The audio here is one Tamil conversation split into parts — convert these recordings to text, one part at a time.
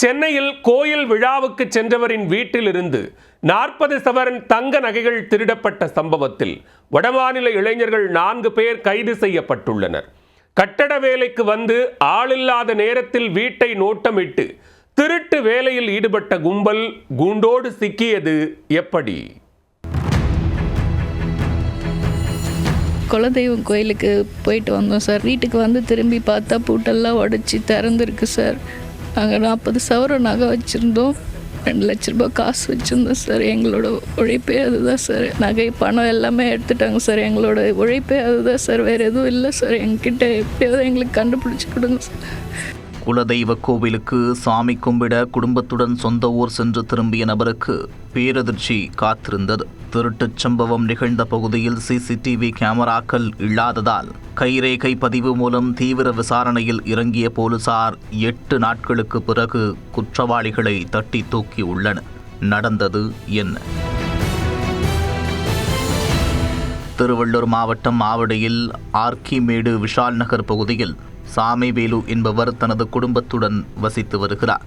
சென்னையில் கோயில் விழாவுக்கு சென்றவரின் வீட்டிலிருந்து 40 சவரன் தங்க நகைகள் திருடப்பட்ட சம்பவத்தில் வடமாநில இளைஞர்கள் 4 பேர் கைது செய்யப்பட்டுள்ளனர். கட்டட வேலைக்கு வந்து ஆளில்லாத நேரத்தில் வீட்டை நோட்டமிட்டு திருட்டு வேலையில் ஈடுபட்ட கும்பல் கூண்டோடு சிக்கியது எப்படி? குலதெய்வம் கோயிலுக்கு போயிட்டு வந்தோம் சார். வீட்டுக்கு வந்து திரும்பி பார்த்தா பூட்டெல்லாம் உடச்சி திறந்துருக்கு சார். நாங்கள் 40 சவரம் நகை வச்சுருந்தோம், 2 லட்ச ரூபாய் காசு வச்சுருந்தோம் சார். எங்களோட உழைப்பே அதுதான் சார். நகை பணம் எல்லாமே எடுத்துட்டாங்க சார். எங்களோட உழைப்பே அதுதான் சார், வேறு எதுவும் இல்லை சார். எங்ககிட்ட எப்படியாவது எங்களுக்கு கண்டுபிடிச்சி கொடுங்க சார். குலதெய்வ கோவிலுக்கு சாமி கும்பிட குடும்பத்துடன் சொந்த ஊர் சென்று திரும்பிய நபருக்கு பேரதிர்ச்சி காத்திருந்தது. திருட்டுச் சம்பவம் நிகழ்ந்த பகுதியில் சிசிடிவி கேமராக்கள் இல்லாததால் கைரேகை பதிவு மூலம் தீவிர விசாரணையில் இறங்கிய போலீசார் 8 நாட்களுக்கு பிறகு குற்றவாளிகளை தட்டி தூக்கியுள்ளனர். நடந்தது என்ன? திருவள்ளூர் மாவட்டம் ஆவடியில் ஆர்கிமேடு விஷால் நகர் பகுதியில் சாமிவேலு என்பவர் தனது குடும்பத்துடன் வசித்து வருகிறார்.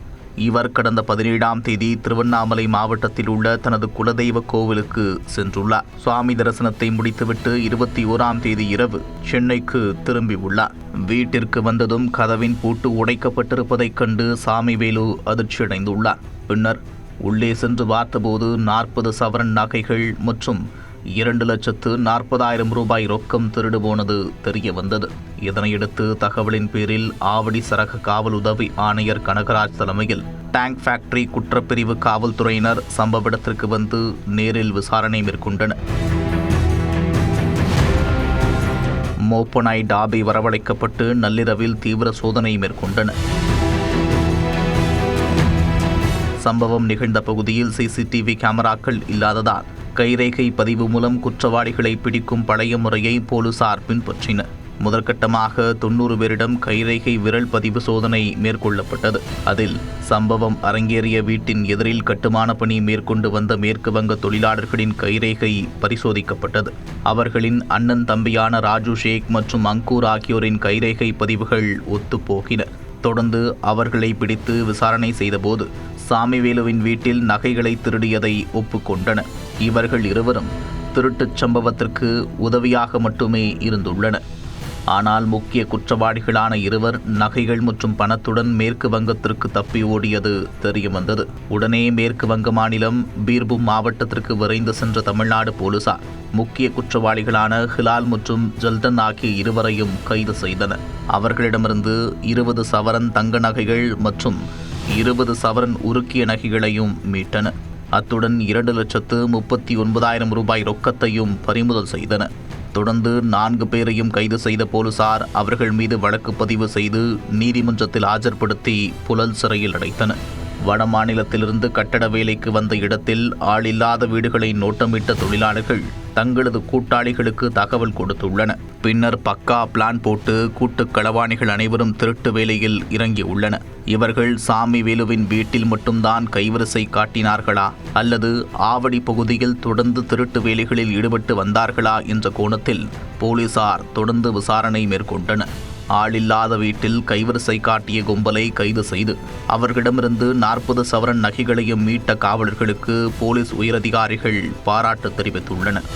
இவர் கடந்த 17ஆம் தேதி திருவண்ணாமலை மாவட்டத்தில் உள்ள தனது குலதெய்வ கோவிலுக்கு சென்றுள்ளார். சுவாமி தரிசனத்தை முடித்துவிட்டு 21ஆம் தேதி இரவு சென்னைக்கு திரும்பியுள்ளார். வீட்டிற்கு வந்ததும் கதவின் பூட்டு உடைக்கப்பட்டிருப்பதைக் கண்டு சாமிவேலு அதிர்ச்சியடைந்துள்ளார். பின்னர் உள்ளே சென்று பார்த்தபோது 40 சவரன் நகைகள் மற்றும் 2,40,000 ரூபாய் ரொக்கம் திருடு போனது தெரிய வந்தது. இதனையடுத்து தகவலின் பேரில் ஆவடி சரக காவல் உதவி ஆணையர் கனகராஜ் தலைமையில் டேங்க் ஃபேக்டரி குற்றப்பிரிவு காவல்துறையினர் சம்பவ இடத்திற்கு வந்து நேரில் விசாரணை மேற்கொண்டனர். மோப்பனாய் டாபி வரவழைக்கப்பட்டு நள்ளிரவில் தீவிர சோதனை மேற்கொண்டனர். சம்பவம் நிகழ்ந்த பகுதியில் சிசிடிவி கேமராக்கள் இல்லாததால் கைரேகை பதிவு மூலம் குற்றவாளிகளை பிடிக்கும் பழைய முறையை போலீசார் பின்பற்றினர். முதற்கட்டமாக 90 பேரிடம் கைரேகை விரல் பதிவு சோதனை மேற்கொள்ளப்பட்டது. அதில் சம்பவம் அரங்கேறிய வீட்டின் எதிரில் கட்டுமான பணி மேற்கொண்டு வந்த மேற்கு வங்க தொழிலாளர்களின் கைரேகை பரிசோதிக்கப்பட்டது. அவர்களின் அண்ணன் தம்பியான ராஜு ஷேக் மற்றும் அங்கூர் ஆகியோரின் கைரேகை பதிவுகள் ஒத்துப்போகின. தொடர்ந்து அவர்களை பிடித்து விசாரணை செய்தபோது சாமிவேலுவின் வீட்டில் நகைகளை திருடியதை ஒப்புக்கொண்டனர். இவர்கள் இருவரும் திருட்டுச் சம்பவத்திற்கு உதவியாக மட்டுமே இருந்துள்ளனர். ஆனால் முக்கிய குற்றவாளிகளான இருவர் நகைகள் மற்றும் பணத்துடன் மேற்கு வங்கத்திற்கு தப்பி ஓடியது தெரிய வந்தது. உடனே மேற்கு வங்க மாநிலம் பீர்பூம் மாவட்டத்திற்கு விரைந்து சென்ற தமிழ்நாடு போலீசார் முக்கிய குற்றவாளிகளான ஹிலால் மற்றும் ஜல்டன் ஆகிய இருவரையும் கைது செய்தனர். அவர்களிடமிருந்து 20 சவரன் தங்க நகைகள் மற்றும் 20 சவரன் உருக்கிய நகைகளையும் மீட்டனர். அத்துடன் 2,39,000 ரூபாய் ரொக்கத்தையும் பறிமுதல் செய்தனர். தொடர்ந்து 4 பேரையும் கைது செய்த போலீசார் அவர்கள் மீது வழக்கு பதிவு செய்து நீதிமன்றத்தில் ஆஜர்படுத்தி புழல் சிறையில் அடைத்தனர். வட மாநிலத்திலிருந்து கட்டட வேலைக்கு வந்த இடத்தில் ஆளில்லாத வீடுகளை நோட்டமிட்ட தொழிலாளர்கள் தங்களது கூட்டாளிகளுக்கு தகவல் கொடுத்துள்ளனர். பின்னர் பக்கா பிளான் போட்டு கூட்டு களவாணிகள் அனைவரும் திருட்டு வேலையில் இறங்கியுள்ளனர். இவர்கள் சாமிவேலுவின் வீட்டில் மட்டும்தான் கைவரிசை காட்டினார்களா அல்லது ஆவடி பகுதியில் தொடர்ந்து திருட்டு வேலைகளில் ஈடுபட்டு வந்தார்களா என்ற கோணத்தில் போலீசார் தொடர்ந்து விசாரணை மேற்கொண்டனர். ஆளில்லாத வீட்டில் கைவரிசை காட்டிய கும்பலை கைது செய்து அவர்களிடமிருந்து 40 சவரன் நகைகளையும் மீட்ட காவலர்களுக்கு போலீஸ் உயரதிகாரிகள் பாராட்டு தெரிவித்துள்ளனர்.